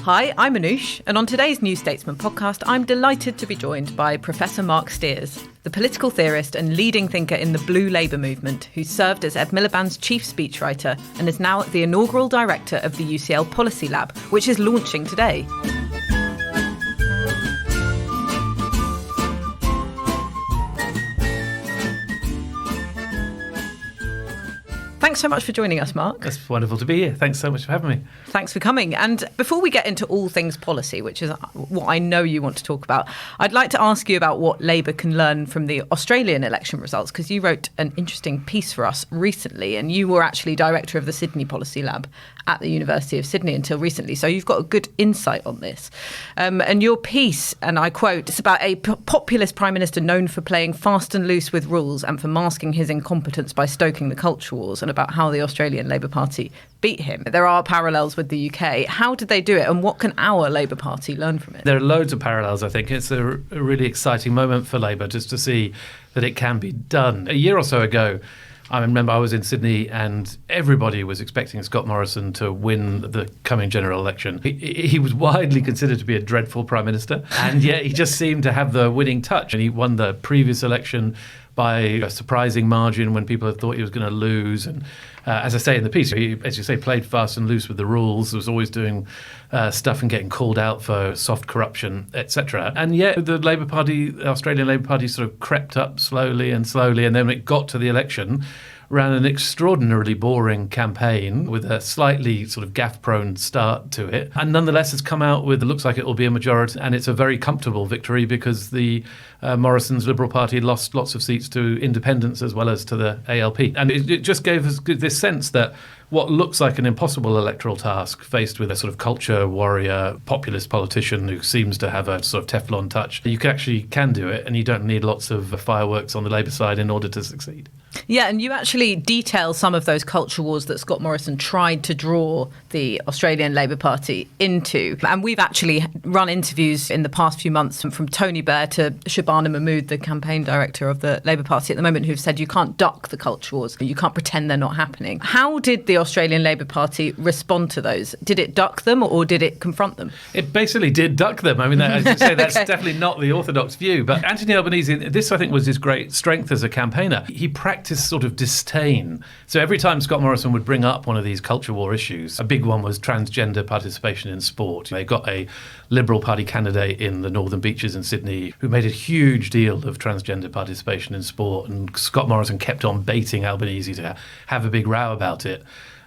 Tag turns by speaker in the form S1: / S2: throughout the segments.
S1: Hi, I'm Anoosh, and on today's New Statesman podcast, I'm delighted to be joined by Professor Marc Stears, the political theorist and leading thinker in the Blue Labour movement, who served as Ed Milliband's chief speechwriter and is now the inaugural director of the UCL Policy Lab, which is launching today. Thanks so much for joining us, Marc.
S2: It's wonderful to be here. Thanks so much for having me.
S1: Thanks for coming. And before we get into all things policy, which is what I know you want to talk about, I'd like to ask you about what Labour can learn from the Australian election results, because you wrote an interesting piece for us recently, and you were actually director of the Sydney Policy Lab at the University of Sydney until recently. So you've got a good insight on this. And your piece, and I quote, it's about a populist prime minister known for playing fast and loose with rules and for masking his incompetence by stoking the culture wars, and about how the Australian Labour Party beat him. There are parallels with the UK. How did they do it, and what can our Labour Party learn from it?
S2: There are loads of parallels, I think. It's a really exciting moment for Labour just to see that it can be done. A year or so ago, I remember I was in Sydney and everybody was expecting Scott Morrison to win the coming general election. He was widely considered to be a dreadful prime minister, and yet he just seemed to have the winning touch. And he won the previous election by a surprising margin when people had thought he was going to lose. And as I say in the piece, he, as you say, played fast and loose with the rules, was always doing stuff and getting called out for soft corruption, etc. And yet the Labour Party, the Australian Labour Party, sort of crept up slowly, and then when it got to the election, ran an extraordinarily boring campaign with a slightly sort of gaffe-prone start to it, and nonetheless has come out with, it looks like it will be a majority, and it's a very comfortable victory because the Morrison's Liberal Party lost lots of seats to independents as well as to the ALP. And it just gave us this sense that what looks like an impossible electoral task, faced with a sort of culture warrior, populist politician who seems to have a sort of Teflon touch, you can do it, and you don't need lots of fireworks on the Labour side in order to succeed.
S1: Yeah, and you actually detail some of those culture wars that Scott Morrison tried to draw the Australian Labour Party into. And we've actually run interviews in the past few months from Tony Blair to Shabana Mahmood, the campaign director of the Labour Party at the moment, who've said you can't duck the culture wars, you can't pretend they're not happening. How did the Australian Labour Party respond to those? Did it duck them or did it confront them?
S2: It basically did duck them. I mean, as you say, that's definitely not the orthodox view. But Anthony Albanese, this I think was his great strength as a campaigner. He practiced sort of disdain. So every time Scott Morrison would bring up one of these culture war issues, a big one was transgender participation in sport. They got a Liberal Party candidate in the Northern Beaches in Sydney who made a huge deal of transgender participation in sport, and Scott Morrison kept on baiting Albanese to have a big row about it.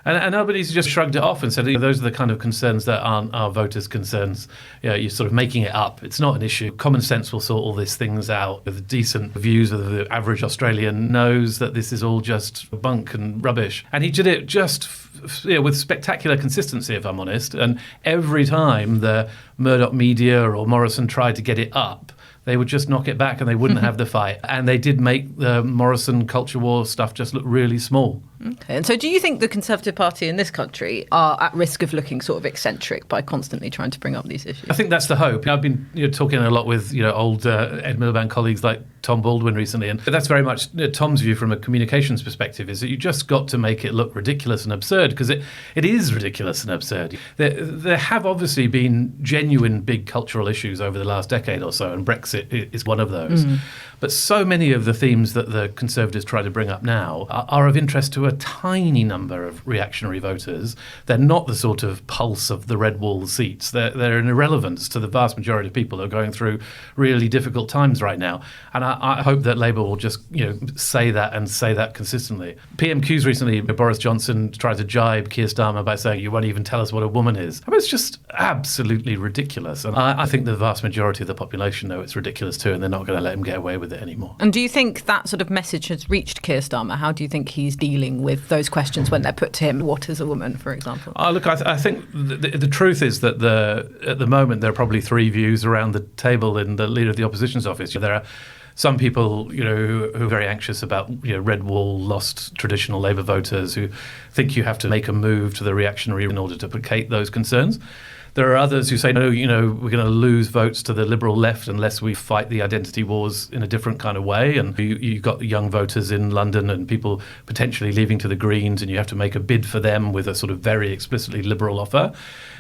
S2: And Albanese just shrugged it off and said, those are the kind of concerns that aren't our voters' concerns. You're sort of making it up. It's not an issue. Common sense will sort all these things out. With decent views of the average Australian knows that this is all just bunk and rubbish. And he did it just with spectacular consistency, if I'm honest. And every time the Murdoch media or Morrison tried to get it up, they would just knock it back and they wouldn't have the fight. And they did make the Morrison culture war stuff just look really small.
S1: Okay. And so do you think the Conservative Party in this country are at risk of looking sort of eccentric by constantly trying to bring up these issues?
S2: I think that's the hope. I've been talking a lot with old Ed Milliband colleagues like Tom Baldwin recently, and that's very much Tom's view from a communications perspective, is that you just got to make it look ridiculous and absurd, because it is ridiculous and absurd. There have obviously been genuine big cultural issues over the last decade or so, and Brexit is one of those. But so many of the themes that the Conservatives try to bring up now are of interest to a tiny number of reactionary voters. They're not the sort of pulse of the red wall seats. They're an irrelevance to the vast majority of people who are going through really difficult times right now. And I hope that Labour will just say that and say that consistently. PMQs recently, Boris Johnson tried to jibe Keir Starmer by saying, you won't even tell us what a woman is. I mean, it's just absolutely ridiculous. And I think the vast majority of the population know it's ridiculous too, and they're not going to let him get away with it anymore.
S1: And do you think that sort of message has reached Keir Starmer? How do you think he's dealing with those questions when they're put to him? What is a woman, for example?
S2: Look, I think the truth is that at the moment there are probably three views around the table in the leader of the opposition's office. There are some people, who are very anxious about, red wall, lost traditional Labour voters who think you have to make a move to the reactionary in order to placate those concerns. There are others who say, no, we're going to lose votes to the Liberal left unless we fight the identity wars in a different kind of way. And you've got young voters in London and people potentially leaving to the Greens, and you have to make a bid for them with a sort of very explicitly Liberal offer.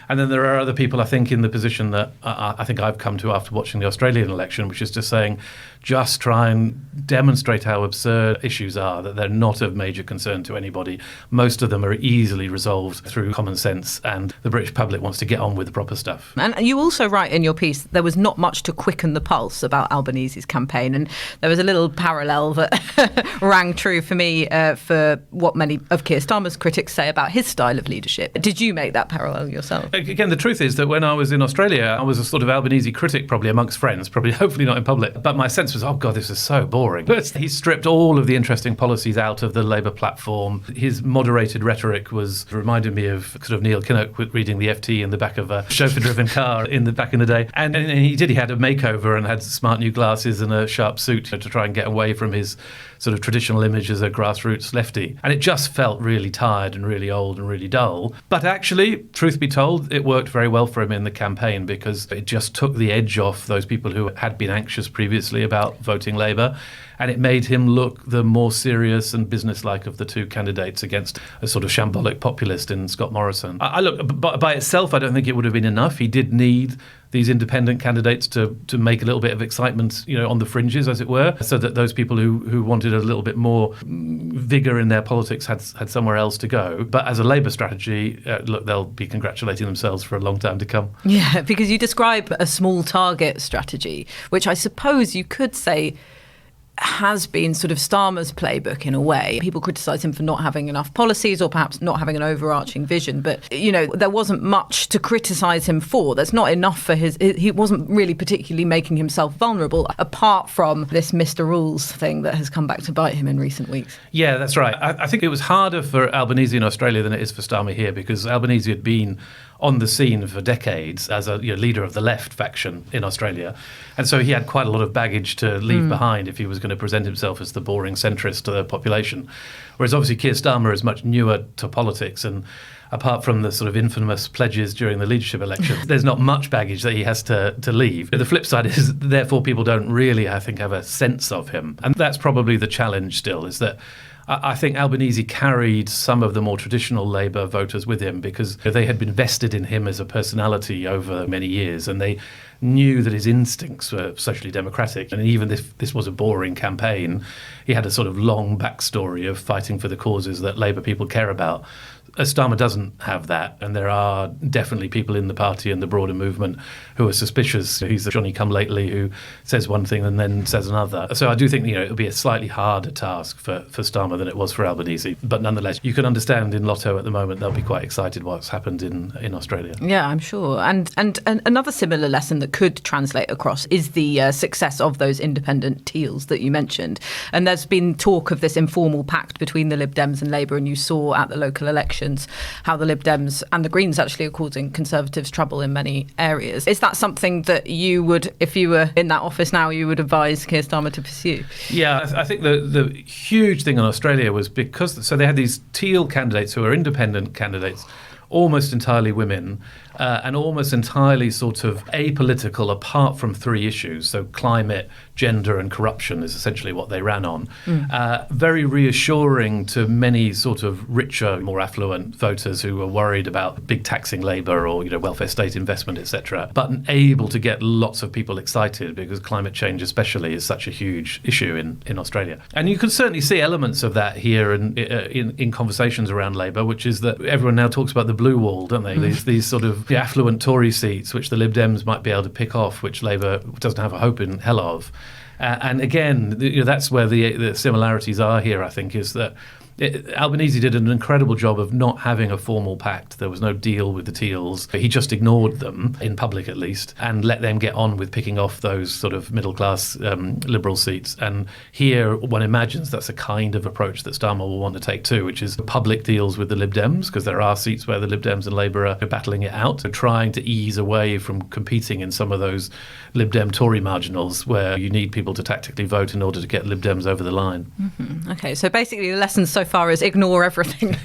S2: And then there are other people, I think, in the position that I think I've come to after watching the Australian election, which is just saying, just try and demonstrate how absurd issues are, that they're not of major concern to anybody. Most of them are easily resolved through common sense, and the British public wants to get on with the proper stuff.
S1: And you also write in your piece, there was not much to quicken the pulse about Albanese's campaign. And there was a little parallel that rang true for me for what many of Keir Starmer's critics say about his style of leadership. Did you make that parallel yourself?
S2: Again, the truth is that when I was in Australia, I was a sort of Albanese critic, probably amongst friends, probably hopefully not in public. But my sense was, oh God, this is so boring. But he stripped all of the interesting policies out of the Labour platform. His moderated rhetoric reminded me of sort of Neil Kinnock reading the FT in the back of a chauffeur-driven car back in the day. And he had a makeover and had smart new glasses and a sharp suit to try and get away from his sort of traditional image as a grassroots lefty. And it just felt really tired and really old and really dull. But actually, truth be told, it worked very well for him in the campaign because it just took the edge off those people who had been anxious previously about voting Labour. And it made him look the more serious and businesslike of the two candidates against a sort of shambolic populist in Scott Morrison. I look, by itself, I don't think it would have been enough. He did need these independent candidates to make a little bit of excitement, on the fringes, as it were, so that those people who wanted a little bit more vigour in their politics had somewhere else to go. But as a Labour strategy, look, they'll be congratulating themselves for a long time to come.
S1: Yeah, because you describe a small target strategy, which I suppose you could say has been sort of Starmer's playbook in a way. People criticise him for not having enough policies or perhaps not having an overarching vision. But, there wasn't much to criticise him for. There's not enough for he wasn't really particularly making himself vulnerable, apart from this Mr. Rules thing that has come back to bite him in recent weeks.
S2: Yeah, that's right. I think it was harder for Albanese in Australia than it is for Starmer here, because Albanese had been on the scene for decades as a leader of the left faction in Australia. And so he had quite a lot of baggage to leave behind if he was going to present himself as the boring centrist to the population. Whereas obviously Keir Starmer is much newer to politics, and apart from the sort of infamous pledges during the leadership election, there's not much baggage that he has to leave. The flip side is, therefore, people don't really, I think, have a sense of him. And that's probably the challenge still, is that I think Albanese carried some of the more traditional Labour voters with him because they had been vested in him as a personality over many years, and they knew that his instincts were socially democratic. And even if this was a boring campaign, he had a sort of long backstory of fighting for the causes that Labour people care about. Starmer doesn't have that, and there are definitely people in the party and the broader movement who are suspicious. He's the Johnny-come-lately who says one thing and then says another. So I do think it'll be a slightly harder task for Starmer than it was for Albanese. But nonetheless, you can understand in Lotto at the moment they'll be quite excited what's happened in Australia.
S1: Yeah, I'm sure. And another similar lesson that could translate across is the success of those independent teals that you mentioned. And there's been talk of this informal pact between the Lib Dems and Labour, and you saw at the local elections how the Lib Dems and the Greens actually are causing Conservatives trouble in many areas. Is that something that you would, if you were in that office now, you would advise Keir Starmer to pursue? Yeah,
S2: I think the huge thing in Australia was so they had these teal candidates who are independent candidates, almost entirely women, and almost entirely sort of apolitical apart from three issues. So climate, gender and corruption is essentially what they ran on. Very reassuring to many sort of richer, more affluent voters who were worried about big taxing Labour or welfare state investment, etc. But able to get lots of people excited because climate change especially is such a huge issue in Australia. And you can certainly see elements of that here in conversations around Labour, which is that everyone now talks about the blue wall, don't they? These sort of affluent Tory seats which the Lib Dems might be able to pick off, which Labour doesn't have a hope in hell of. And again, that's where the similarities are here, I think, is that Albanese did an incredible job of not having a formal pact. There was no deal with the teals. He just ignored them, in public at least, and let them get on with picking off those sort of middle-class Liberal seats. And here one imagines that's a kind of approach that Starmer will want to take too, which is public deals with the Lib Dems, because there are seats where the Lib Dems and Labour are battling it out, so trying to ease away from competing in some of those Lib Dem Tory marginals where you need people to tactically vote in order to get Lib Dems over the line.
S1: Okay, so basically the lessons so so far as ignore everything.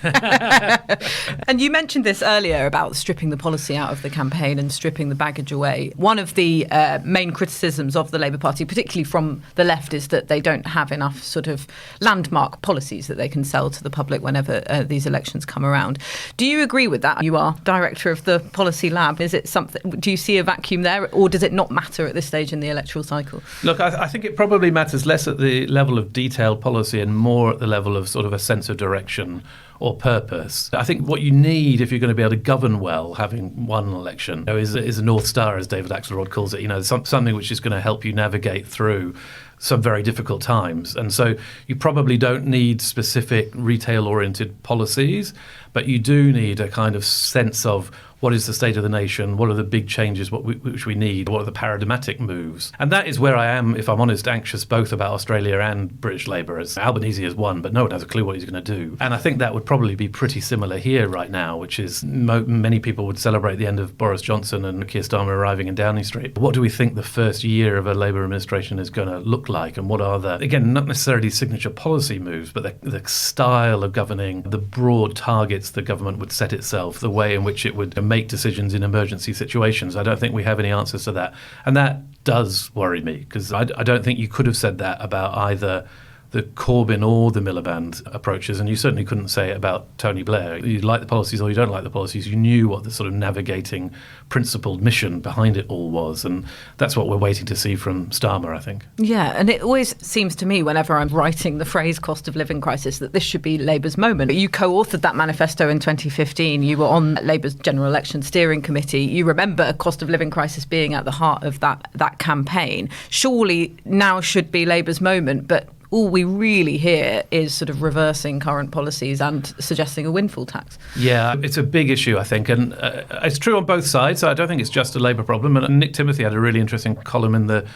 S1: And you mentioned this earlier about stripping the policy out of the campaign and stripping the baggage away. One of the main criticisms of the Labour Party, particularly from the left, is that they don't have enough sort of landmark policies that they can sell to the public whenever these elections come around. Do you agree with that? You are director of the Policy Lab. Is it something? Do you see a vacuum there, or does it not matter at this stage in the electoral cycle?
S2: Look, I think it probably matters less at the level of detailed policy and more at the level of sort of a sense of direction or purpose. I think what you need if you're going to be able to govern well, having won an election, is a North Star, as David Axelrod calls it. Something which is going to help you navigate through some very difficult times. And so you probably don't need specific retail-oriented policies, but you do need a kind of sense of what is the state of the nation, what are the big changes which we need, what are the paradigmatic moves. And that is where I am, if I'm honest, anxious both about Australia and British Labour. As Albanese has won, but no one has a clue what he's going to do. And I think that would probably be pretty similar here right now, which is many people would celebrate the end of Boris Johnson and Keir Starmer arriving in Downing Street. What do we think the first year of a Labour administration is going to look like? And what are the, again, not necessarily signature policy moves, but the style of governing, the broad targets the government would set itself, the way in which it would make decisions in emergency situations. I don't think we have any answers to that. And that does worry me, because I don't think you could have said that about either the Corbyn or the Milliband approaches, and you certainly couldn't say it about Tony Blair. You like the policies or you don't like the policies. You knew what the sort of navigating principled mission behind it all was, and that's what we're waiting to see from Starmer, I think.
S1: Yeah, and it always seems to me whenever I'm writing the phrase cost of living crisis that this should be Labour's moment. You co-authored that manifesto in 2015. You were on Labour's General Election Steering Committee. You remember a cost of living crisis being at the heart of that campaign. Surely now should be Labour's moment, but all we really hear is sort of reversing current policies and suggesting a windfall tax. Yeah,
S2: it's a big issue, I think, and it's true on both sides. I don't think it's just a Labour problem. And Nick Timothy had a really interesting column in the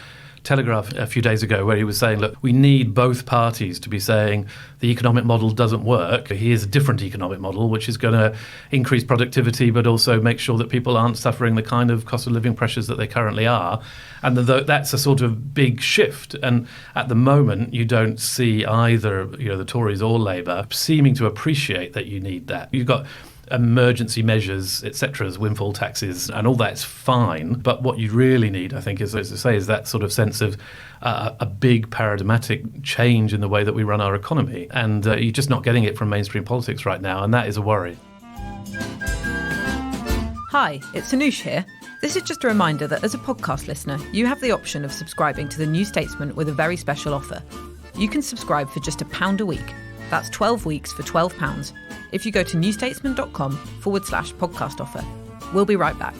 S2: Telegraph a few days ago where he was saying, look, we need both parties to be saying the economic model doesn't work. Here's a different economic model which is going to increase productivity but also make sure that people aren't suffering the kind of cost of living pressures that they currently are. And that's a sort of big shift. And at the moment, you don't see either the Tories or Labour seeming to appreciate that you need that. You've got emergency measures, etc., as windfall taxes, and all that's fine. But what you really need, I think, is, as I say, is that sort of sense of a big paradigmatic change in the way that we run our economy. And you're just not getting it from mainstream politics right now, and that is a worry.
S1: Hi, it's Anoosh here. This is just a reminder that as a podcast listener, you have the option of subscribing to The New Statesman with a very special offer. You can subscribe for just £1 a week. That's 12 weeks for £12 if you go to newstatesman.com/podcast offer. We'll be right back.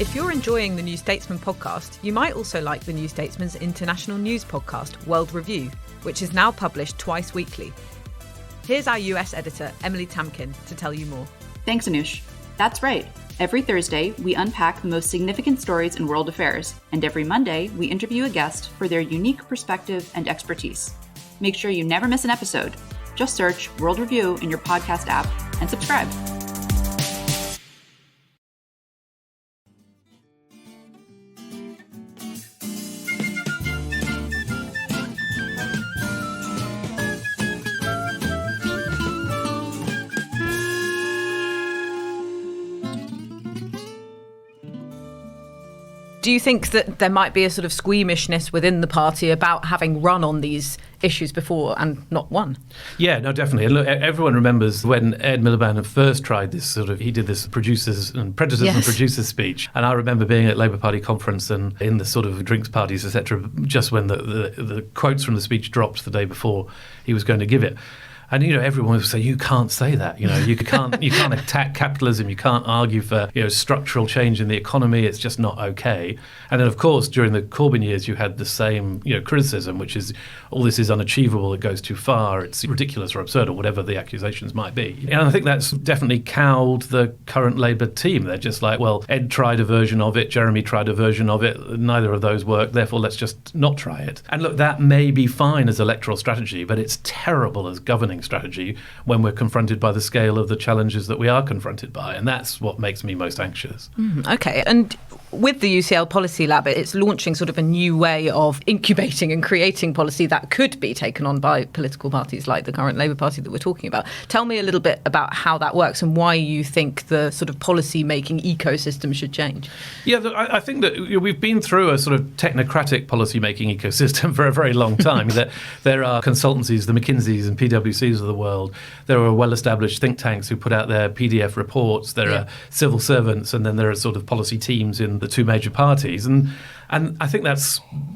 S1: If you're enjoying the New Statesman podcast, you might also like the New Statesman's international news podcast, World Review, which is now published twice weekly. Here's our US editor, Emily Tamkin, to tell you more.
S3: Thanks, Anoosh. That's right. Every Thursday, we unpack the most significant stories in world affairs, and every Monday, we interview a guest for their unique perspective and expertise. Make sure you never miss an episode. Just search World Review in your podcast app and subscribe.
S1: Do you think that there might be a sort of squeamishness within the party about having run on these issues before and not won?
S2: Yeah, no, definitely. And look, everyone remembers when Ed Milliband had first tried this he did this producers and predators and producers speech. And I remember being at Labour Party conference and in the sort of drinks parties, etc., just when the quotes from the speech dropped the day before he was going to give it. And everyone would say, you can't say that. You can't attack capitalism. You can't argue for structural change in the economy. It's just not okay. And then, of course, during the Corbyn years, you had the same criticism, which is all this is unachievable. It goes too far. It's ridiculous or absurd or whatever the accusations might be. And I think that's definitely cowed the current Labour team. They're just like, well, Ed tried a version of it. Jeremy tried a version of it. Neither of those worked. Therefore, let's just not try it. And look, that may be fine as electoral strategy, but it's terrible as governing strategy when we're confronted by the scale of the challenges that we are confronted by. And that's what makes me most anxious.
S1: Okay. And with the UCL Policy Lab, it's launching sort of a new way of incubating and creating policy that could be taken on by political parties like the current Labour Party that we're talking about. Tell me a little bit about how that works and why you think the sort of policy-making ecosystem should change.
S2: Yeah, I think that we've been through a sort of technocratic policy-making ecosystem for a very long time. There are consultancies, the McKinseys and PwCs of the world. There are well-established think tanks who put out their PDF reports. There are civil servants, and then there are sort of policy teams in the two major parties. And I think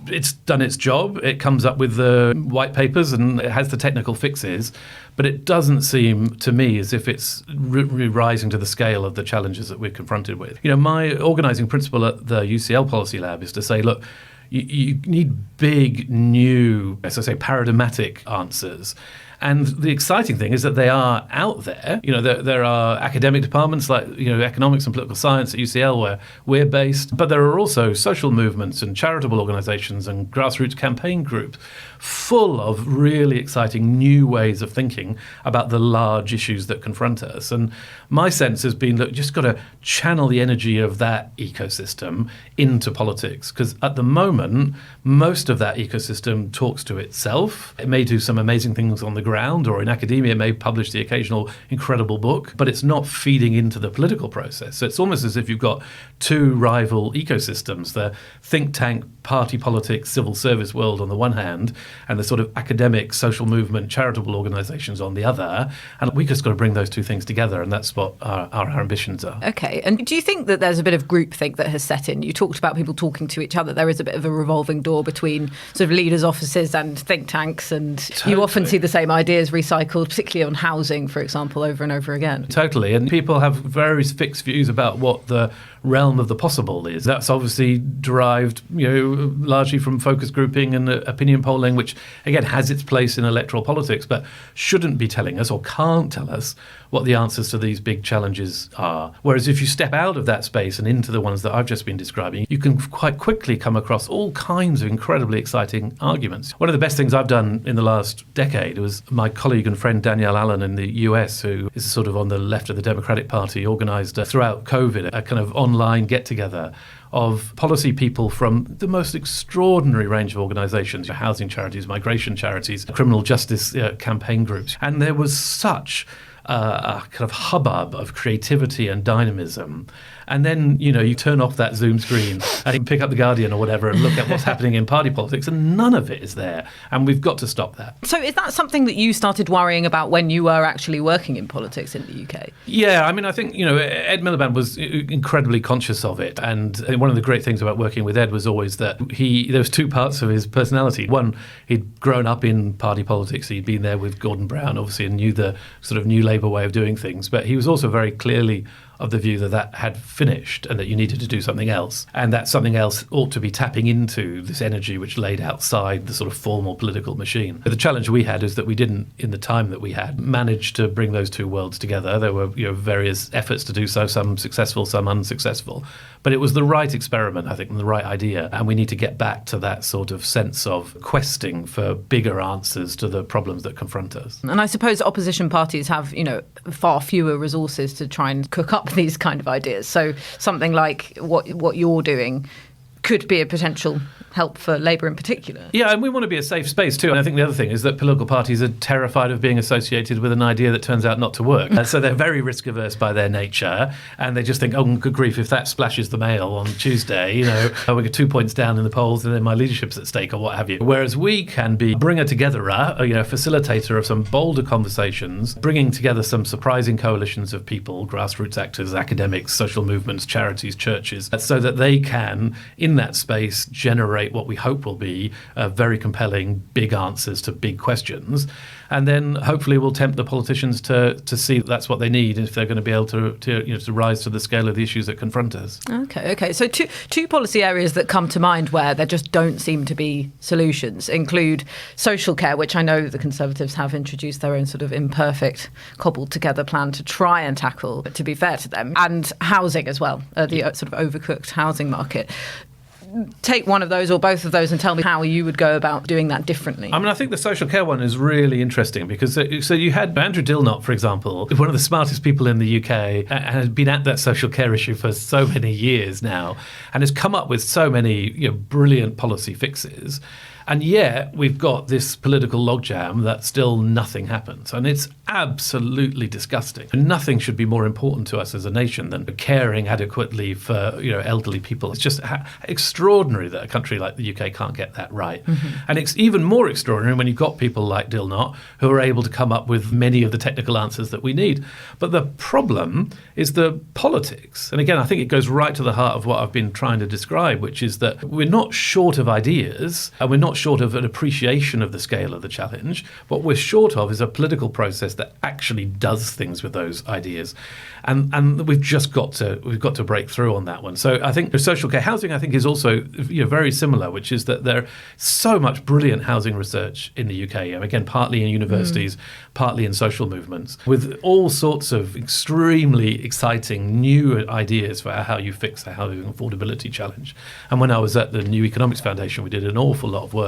S2: it's done its job. It comes up with the white papers and it has the technical fixes, but it doesn't seem to me as if it's rising to the scale of the challenges that we're confronted with. My organising principle at the UCL Policy Lab is to say, look, you need big, new, as I say, paradigmatic answers. And the exciting thing is that they are out there. There are academic departments like, economics and political science at UCL where we're based, but there are also social movements and charitable organisations and grassroots campaign groups full of really exciting new ways of thinking about the large issues that confront us. And my sense has been that you just got to channel the energy of that ecosystem into politics, because at the moment, most of that ecosystem talks to itself. It may do some amazing things on the ground, or in academia, it may publish the occasional incredible book, but it's not feeding into the political process. So it's almost as if you've got two rival ecosystems, the think tank, party politics, civil service world on the one hand, and the sort of academic, social movement, charitable organisations on the other. And we just got to bring those two things together, and that's what our ambitions are.
S1: Okay. And do you think that there's a bit of groupthink that has set in? You talked about people talking to each other. There is a bit of a revolving door between sort of leaders' offices and think tanks, and totally. You often see the same ideas recycled, particularly on housing, for example, over and over again.
S2: Totally. And people have very fixed views about what the realm of the possible is. That's obviously derived, largely from focus grouping and opinion polling, which again has its place in electoral politics, but shouldn't be telling us or can't tell us what the answers to these big challenges are. Whereas if you step out of that space and into the ones that I've just been describing, you can quite quickly come across all kinds of incredibly exciting arguments. One of the best things I've done in the last decade was my colleague and friend Danielle Allen in the US, who is sort of on the left of the Democratic Party, organised throughout COVID a kind of online get-together of policy people from the most extraordinary range of organisations, housing charities, migration charities, criminal justice campaign groups. And there was such a kind of hubbub of creativity and dynamism. And then, you turn off that Zoom screen and you pick up The Guardian or whatever and look at what's happening in party politics, and none of it is there. And we've got to stop that. So
S1: is that something that you started worrying about when you were actually working in politics in the UK?
S2: Yeah, I think, Ed Milliband was incredibly conscious of it. And one of the great things about working with Ed was always that there was two parts of his personality. One, he'd grown up in party politics. He'd been there with Gordon Brown, obviously, and knew the sort of New Labour way of doing things. But he was also very clearly of the view that had finished and that you needed to do something else. And that something else ought to be tapping into this energy which laid outside the sort of formal political machine. But the challenge we had is that we didn't, in the time that we had, manage to bring those two worlds together. There were various efforts to do so, some successful, some unsuccessful. But it was the right experiment, I think, and the right idea. And we need to get back to that sort of sense of questing for bigger answers to the problems that confront us.
S1: And I suppose opposition parties have, far fewer resources to try and cook up these kind of ideas. So something like what you're doing could be a potential help for Labour in particular.
S2: Yeah, and we want to be a safe space too. And I think the other thing is that political parties are terrified of being associated with an idea that turns out not to work. So they're very risk averse by their nature, and they just think, oh, good grief, if that splashes the Mail on Tuesday, we get 2 points down in the polls and then my leadership's at stake or what have you. Whereas we can be bringer-togetherer, facilitator of some bolder conversations, bringing together some surprising coalitions of people, grassroots actors, academics, social movements, charities, churches, so that they can, in that space, generate what we hope will be very compelling big answers to big questions. And then hopefully we'll tempt the politicians to see that's what they need if they're going to be able to rise to the scale of the issues that confront us.
S1: Okay. So two policy areas that come to mind where there just don't seem to be solutions include social care, which I know the Conservatives have introduced their own sort of imperfect, cobbled together plan to try and tackle, to be fair to them, and housing as well, the sort of overcooked housing market. take one of those or both of those and tell me how you would go about doing that differently.
S2: I mean, I think the social care one is really interesting because so you had Andrew Dilnot, for example, one of the smartest people in the UK, and has been at that social care issue for so many years now, and has come up with so many brilliant policy fixes. And yet we've got this political logjam that still nothing happens. And it's absolutely disgusting. Nothing should be more important to us as a nation than caring adequately for elderly people. It's just extraordinary that a country like the UK can't get that right. Mm-hmm. And it's even more extraordinary when you've got people like Dilnot who are able to come up with many of the technical answers that we need. But the problem is the politics. And again, I think it goes right to the heart of what I've been trying to describe, which is that we're not short of ideas and we're not short of an appreciation of the scale of the challenge. What we're short of is a political process that actually does things with those ideas, and we've got to break through on that one. So I think the social care housing, I think, is also very similar, which is that there's so much brilliant housing research in the UK. Again, partly in universities, partly in social movements, with all sorts of extremely exciting new ideas for how you fix the housing affordability challenge. And when I was at the New Economics Foundation, we did an awful lot of work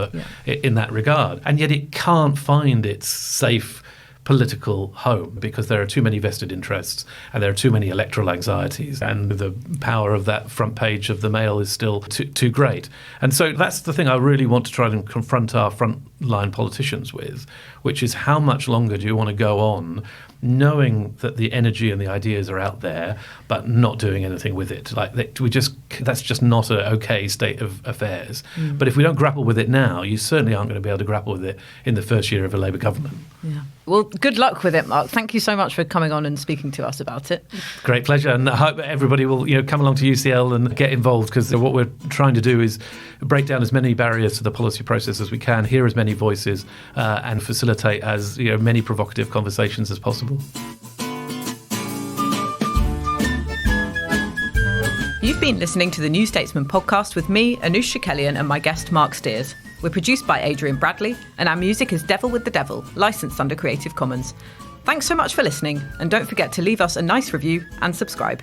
S2: in that regard. And yet it can't find its safe political home because there are too many vested interests and there are too many electoral anxieties, and the power of that front page of the Mail is still too great. And so that's the thing I really want to try and confront our frontline politicians with, which is how much longer do you want to go on knowing that the energy and the ideas are out there, but not doing anything with it. That's just not an okay state of affairs. But if we don't grapple with it now, you certainly aren't going to be able to grapple with it in the first year of a Labour government.
S1: Yeah. Well, good luck with it, Marc. Thank you so much for coming on and speaking to us about it.
S2: Great pleasure, and I hope everybody will come along to UCL and get involved, because what we're trying to do is break down as many barriers to the policy process as we can, hear as many voices, and facilitate as many provocative conversations as possible.
S1: You've been listening to the New Statesman podcast with me, Anoosh Chakelian, and my guest, Marc Stears. We're produced by Adrian Bradley, and our music is Devil with the Devil, licensed under Creative Commons. Thanks so much for listening, and don't forget to leave us a nice review and subscribe.